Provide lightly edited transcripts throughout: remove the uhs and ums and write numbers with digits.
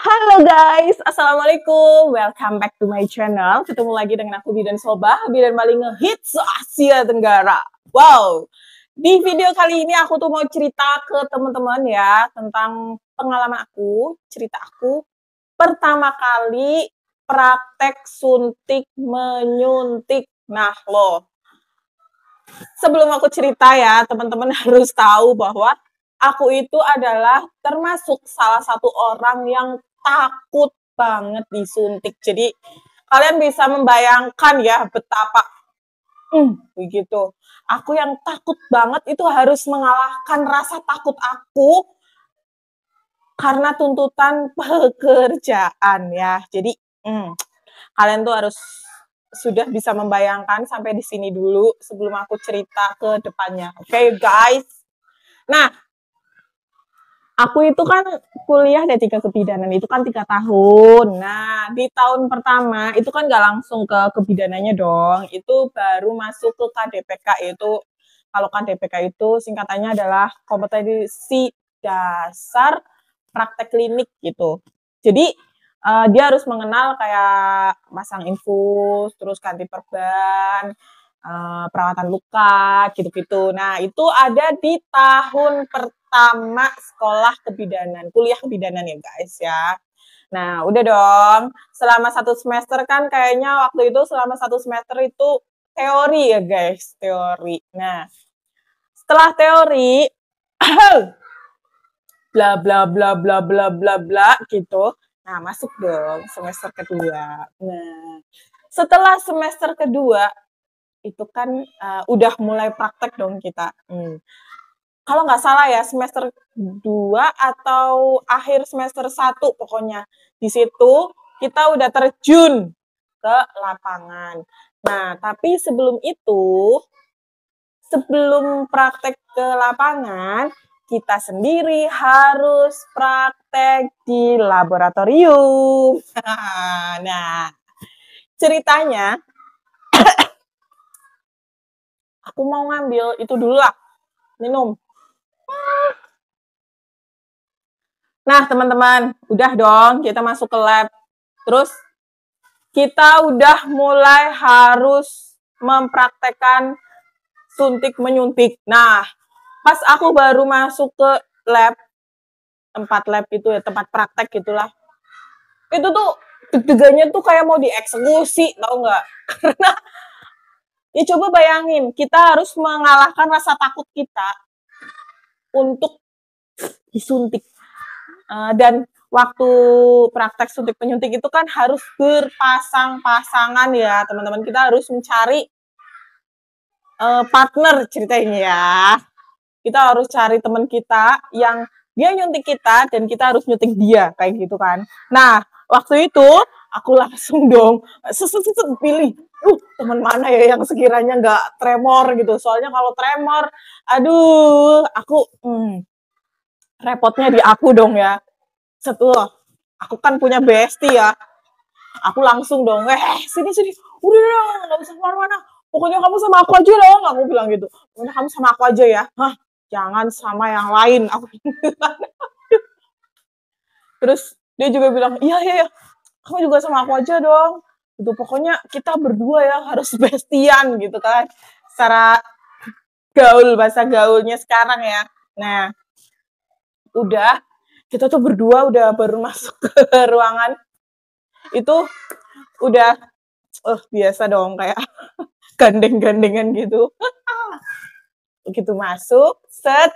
Halo guys, Assalamualaikum. Welcome back to my channel. Ketemu lagi dengan aku Bidan Sobah, Bidan paling ngehits Asia Tenggara. Wow, di video kali ini aku tuh mau cerita ke teman-teman ya tentang pengalaman aku, cerita aku pertama kali praktek suntik menyuntik. Nah loh, sebelum aku cerita ya, teman-teman harus tahu bahwa aku itu adalah termasuk salah satu orang yang takut banget disuntik. Jadi kalian bisa membayangkan ya betapa begitu. Aku yang takut banget itu harus mengalahkan rasa takut aku karena tuntutan pekerjaan ya. Jadi kalian tuh harus sudah bisa membayangkan sampai di sini dulu sebelum aku cerita ke depannya. Oke, guys. Nah, aku itu kan kuliah D3 kebidanan itu kan 3 tahun. Nah, di tahun pertama itu kan nggak langsung ke kebidanannya dong. Itu baru masuk ke KDPK itu. Kalau KDPK itu singkatannya adalah kompetensi dasar praktek klinik gitu. Jadi dia harus mengenal kayak masang infus, terus ganti perban, perawatan luka, gitu-gitu. Nah, itu ada di tahun pertama sekolah kebidanan, kuliah kebidanan ya guys ya. Nah, udah dong. Selama 1 semester kan kayaknya waktu itu selama 1 semester itu teori ya guys, teori. Nah, setelah teori, bla bla bla bla bla bla bla gitu. Nah, masuk dong semester kedua. Nah, setelah semester kedua itu kan udah mulai praktek dong kita. Kalau nggak salah ya semester 2 atau akhir semester 1 pokoknya. Di situ kita udah terjun ke lapangan. Nah, tapi sebelum itu, sebelum praktek ke lapangan, kita sendiri harus praktek di laboratorium. Nah, ceritanya aku mau ngambil itu dulu lah, minum. Nah, teman-teman, udah dong kita masuk ke lab. Terus kita udah mulai harus mempraktekkan suntik menyuntik. Nah, pas aku baru masuk ke lab, tempat lab itu ya, tempat praktek gitulah. Itu tuh deg-degannya tuh kayak mau dieksekusi, tau nggak? Karena ya coba bayangin, kita harus mengalahkan rasa takut kita untuk disuntik. Dan waktu praktek suntik penyuntik itu kan harus berpasang-pasangan ya teman-teman. Kita harus mencari partner ceritanya ya. Kita harus cari teman kita yang dia nyuntik kita dan kita harus nyuntik dia kayak gitu kan. Nah, waktu itu aku langsung dong pilih teman mana ya yang sekiranya nggak tremor gitu. Soalnya kalau tremor, aduh, aku repotnya di aku dong ya. Setelah aku kan punya bestie ya, aku langsung dong, sini, udah nggak usah kemana-mana, pokoknya kamu sama aku aja dong, aku bilang gitu, pokoknya kamu sama aku aja ya, jangan sama yang lain, aku bilang. Terus dia juga bilang, iya, kamu juga sama aku aja dong, itu pokoknya kita berdua ya harus bestian gitu kan, secara gaul, bahasa gaulnya sekarang ya. Nah, udah, kita tuh berdua udah baru masuk ke ruangan, itu udah biasa dong kayak gandeng-gandengan gitu. Begitu masuk, set,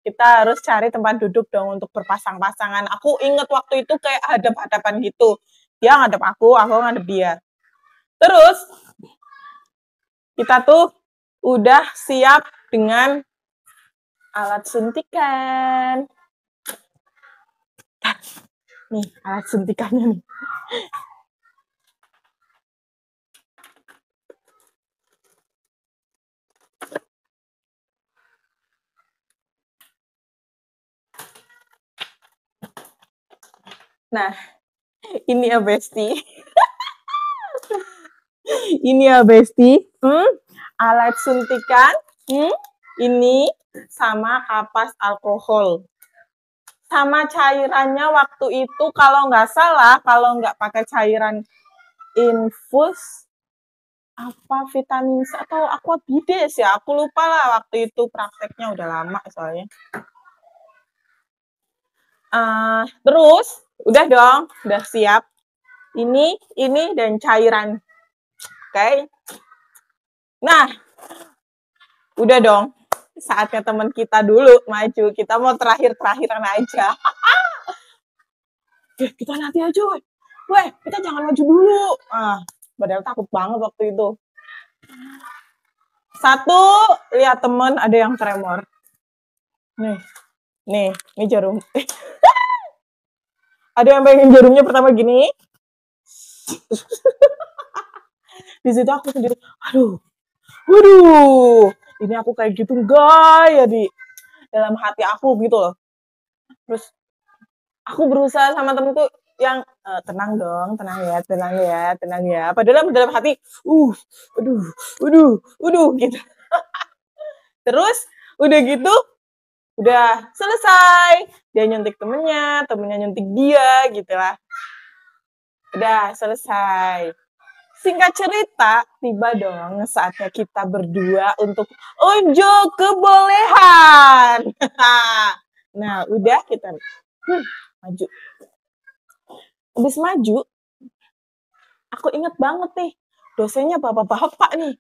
kita harus cari tempat duduk dong untuk berpasang-pasangan. Aku inget waktu itu kayak hadap-hadapan gitu. Dia ngadep aku ngadep dia. Terus, kita tuh udah siap dengan alat suntikan. Nih, alat suntikannya nih. Nah, ini ya bestie. Ini ya bestie. Alat suntikan. Ini sama kapas alkohol. sama cairannya waktu itu kalau nggak salah, kalau nggak pakai cairan infus apa vitamin C atau aquabides ya, aku lupa lah waktu itu prakteknya udah lama soalnya. Terus udah dong, udah siap. Ini dan cairan, oke? Nah, udah dong. Saatnya teman kita dulu maju. Kita mau terakhir-terakhiran aja. Kita nanti aja, weh, kita jangan maju dulu. Padahal takut banget waktu itu. Satu, lihat temen ada yang tremor. Nih jarum. Ada yang pengen jarumnya pertama gini. Di situ aku sendiri, waduh, ini aku kayak gitu enggak ya di dalam hati aku gitu loh. Terus aku berusaha sama temenku yang tenang dong, tenang ya. Padahal dalam hati, waduh, gitu. Terus udah gitu, udah selesai. Dia nyuntik temennya nyuntik dia, gitu lah. Udah selesai. Singkat cerita, tiba dong saatnya kita berdua untuk unjuk kebolehan. Nah, udah kita maju. Habis maju, aku inget banget nih, dosennya bapak-bapak nih.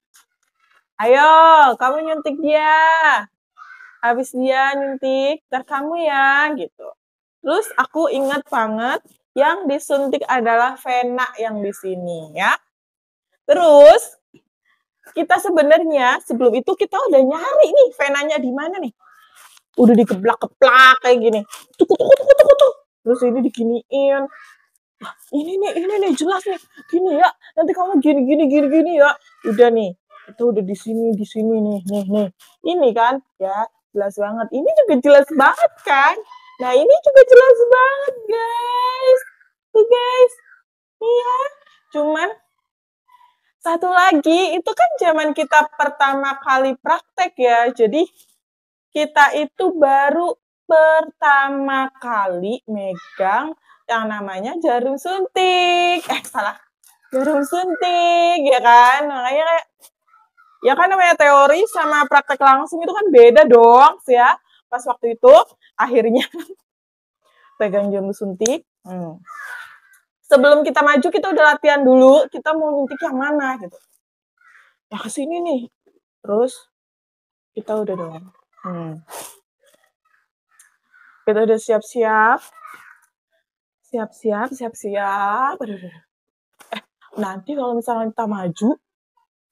Ayo, kamu nyuntik dia. Habis dia nyuntik, ntar kamu ya, gitu. Terus aku inget banget, yang disuntik adalah vena yang di sini, ya. Terus, kita sebenarnya sebelum itu kita udah nyari nih venanya di mana nih. Udah dikeplak-keplak kayak gini. Tuh. Terus ini diginiin. Ini nih jelas nih. Gini ya. Nanti kamu gini ya. Udah nih. Itu udah di sini nih. Ini kan ya jelas banget. Ini juga jelas banget kan. Nah, ini juga jelas banget, guys. Tuh, guys. Iya. Cuman satu lagi, itu kan zaman kita pertama kali praktek ya. Jadi, kita itu baru pertama kali megang yang namanya jarum suntik. Salah. Jarum suntik, ya kan? Makanya kayak, ya kan namanya teori sama praktek langsung itu kan beda dong, ya. Pas waktu itu, akhirnya pegang jarum suntik. Sebelum kita maju, kita udah latihan dulu, kita mau nyuntik yang mana, gitu. Ya kesini nih. Terus, kita udah dong. Kita udah siap-siap. Aduh. Nanti kalau misalnya kita maju,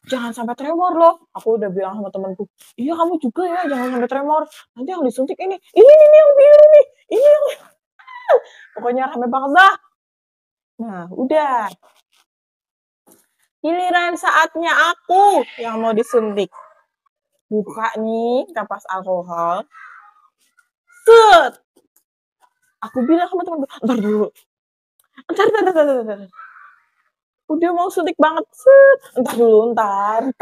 jangan sampai tremor loh. Aku udah bilang sama temanku, iya kamu juga ya, jangan sampai tremor. Nanti yang disuntik ini yang biru nih. Ini yang... Pokoknya rame banget dah. Nah, udah. Giliran saatnya aku yang mau disuntik. Buka nih kapas alkohol. Set. Aku bilang sama temanku, ntar dulu. Ntar. Udah mau suntik banget. Set. Entar dulu, ntar.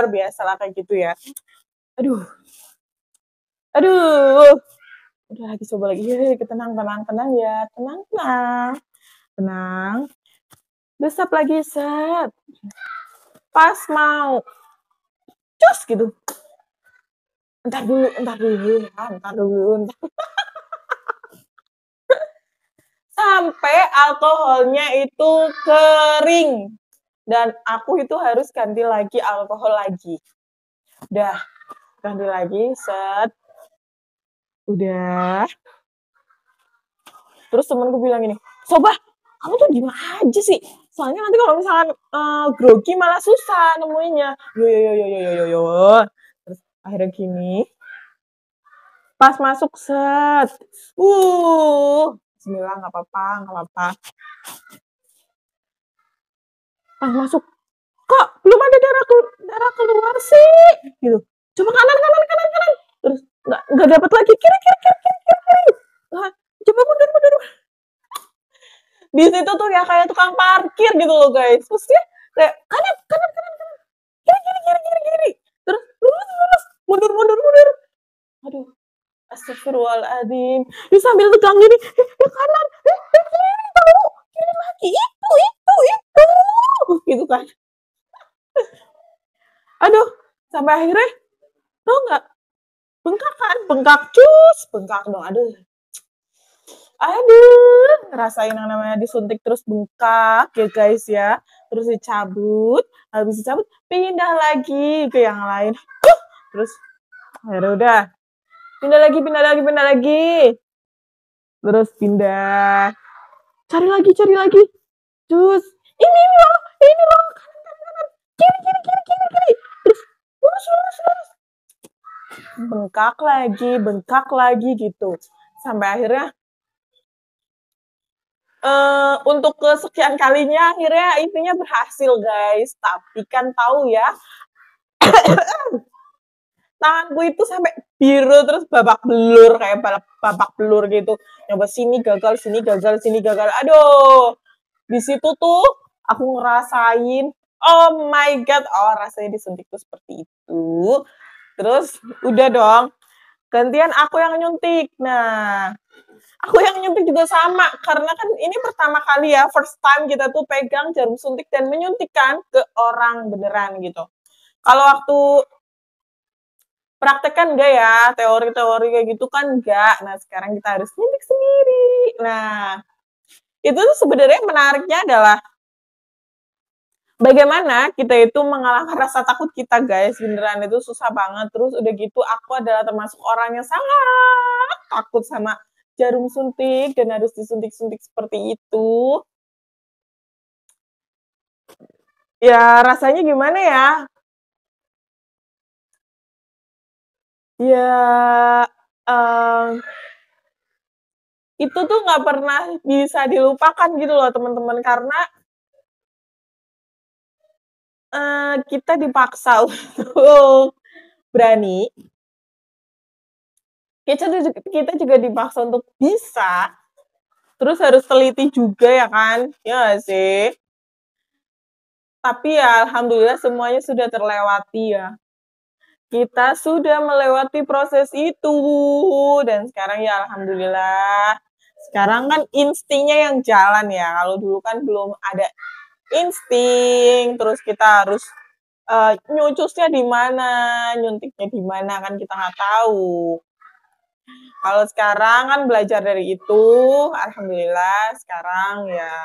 Biasalah kayak gitu ya. Aduh. Udah lagi coba lagi. Tenang ya. Tenang. Besap lagi, set. Pas mau cus gitu. Entar dulu. Sampai alkoholnya itu kering. Dan aku itu harus ganti lagi alkohol lagi. Udah, ganti lagi, set. Udah. Terus temenku bilang gini, Soba, kamu tuh gimana aja sih? Soalnya nanti kalau misalkan grogi malah susah nemuinnya. Yo. Terus akhirnya gini. Pas masuk, set. Bismillah, nggak apa-apa. Pas masuk, kok belum ada darah keluar sih? Gitu. Coba kanan. Terus nggak dapat lagi kiri. Coba mundur. Di situ tuh ya kayak tukang parkir gitu loh guys. Terus dia kayak kanan. Kiri. Terus lurus. Mundur. Aduh. Astagfirullahaladzim. Dia sambil tegang gini, ke kanan, kiri tahu, kiri lagi, itu. Gitu kan. Aduh, sampai akhirnya, tau nggak, bengkak kan, bengkak cus, bengkak dong, aduh. Rasain yang namanya disuntik terus bengkak ya guys ya. Terus dicabut, habis dicabut pindah lagi ke yang lain. Terus akhirnya udah pindah lagi. Terus pindah, cari lagi. Terus ini loh, kanan, kiri. Terus lurus. Bengkak lagi gitu. Sampai akhirnya untuk kesekian kalinya akhirnya intinya berhasil guys. Tapi kan tahu ya, tanganku itu sampai biru terus babak belur kayak babak belur gitu. Nyoba sini gagal. Aduh, di situ tuh aku ngerasain, oh my god, oh rasanya disuntik tuh seperti itu. Terus udah dong, gantian aku yang nyuntik. Nah, aku yang nyuntik juga sama, karena kan ini pertama kali ya, first time kita tuh pegang jarum suntik dan menyuntikkan ke orang beneran gitu. Kalau waktu praktek kan enggak ya, teori-teori kayak gitu kan enggak. Nah, sekarang kita harus nyuntik sendiri. Nah, itu tuh sebenarnya menariknya adalah bagaimana kita itu mengalahkan rasa takut kita guys, beneran itu susah banget. Terus udah gitu aku adalah termasuk orang yang sangat takut sama jarum suntik dan harus disuntik-suntik seperti itu. Ya rasanya gimana ya? Ya, itu tuh nggak pernah bisa dilupakan gitu loh teman-teman, karena kita dipaksa untuk berani, kita juga dipaksa untuk bisa, terus harus teliti juga ya kan, ya nggak sih? Tapi ya alhamdulillah semuanya sudah terlewati ya. Kita sudah melewati proses itu dan sekarang ya alhamdulillah, sekarang kan instingnya yang jalan ya, kalau dulu kan belum ada insting, terus kita harus, nyucusnya di mana, nyuntiknya di mana, kan kita nggak tahu. Kalau sekarang kan belajar dari itu, alhamdulillah sekarang ya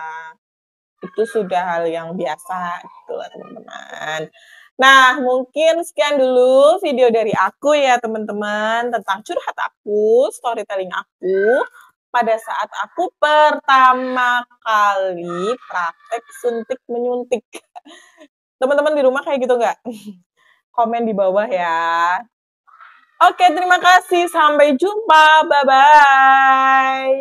itu sudah hal yang biasa gitu lah teman-teman. Nah, mungkin sekian dulu video dari aku ya teman-teman, tentang curhat aku, storytelling aku, pada saat aku pertama kali praktek suntik-menyuntik. Teman-teman di rumah kayak gitu nggak? Komen di bawah ya. Oke, terima kasih. Sampai jumpa. Bye-bye.